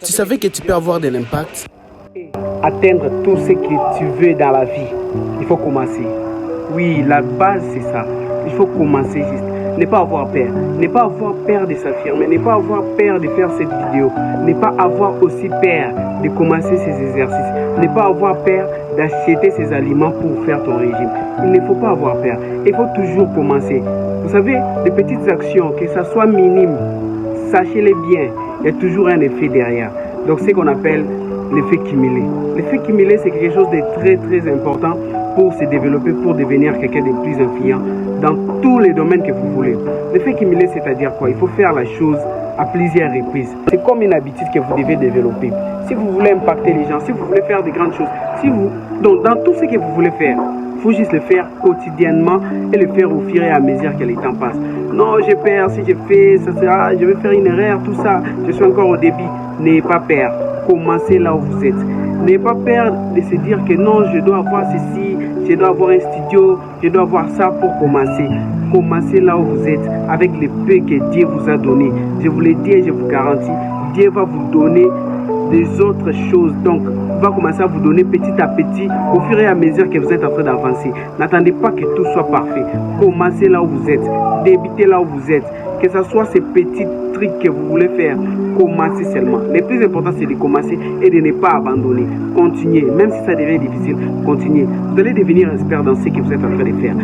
Tu savais que tu peux avoir de l'impact? Atteindre tout ce que tu veux dans la vie, il faut commencer. Oui, la base c'est ça. Il faut commencer juste. Ne pas avoir peur. Ne pas avoir peur de s'affirmer. Ne pas avoir peur de faire cette vidéo. Ne pas avoir aussi peur de commencer ces exercices. Ne pas avoir peur d'acheter ces aliments pour faire ton régime. Il ne faut pas avoir peur. Il faut toujours commencer. Vous savez, des petites actions, que ça soit minime, sachez-les bien, il y a toujours un effet derrière. Donc, c'est ce qu'on appelle l'effet cumulé. L'effet cumulé, c'est quelque chose de très, très important pour se développer, pour devenir quelqu'un de plus influent dans tous les domaines que vous voulez. L'effet cumulé, c'est-à-dire quoi? Il faut faire la chose à plusieurs reprises. C'est comme une habitude que vous devez développer. Si vous voulez impacter les gens, si vous voulez faire de grandes choses, donc dans tout ce que vous voulez faire, il faut juste le faire quotidiennement et le faire au fur et à mesure que le temps passe. Non, j'ai peur, si je fais, ça sera, je vais faire une erreur, tout ça. Je suis encore au début. N'ayez pas peur. Commencez là où vous êtes. N'ayez pas peur de se dire que non, je dois avoir ceci, je dois avoir un studio, je dois avoir ça pour commencer. Commencez là où vous êtes, avec le peu que Dieu vous a donné. Je vous le dis et je vous garantis, Dieu va vous donner des autres choses. Donc, va commencer à vous donner petit à petit au fur et à mesure que vous êtes en train d'avancer. N'attendez pas que tout soit parfait. Commencez là où vous êtes. Débutez là où vous êtes. Que ce soit ces petits trucs que vous voulez faire, commencez seulement. Le plus important, c'est de commencer et de ne pas abandonner. Continuez. Même si ça devient difficile, continuez. Vous allez devenir expert dans ce que vous êtes en train de faire.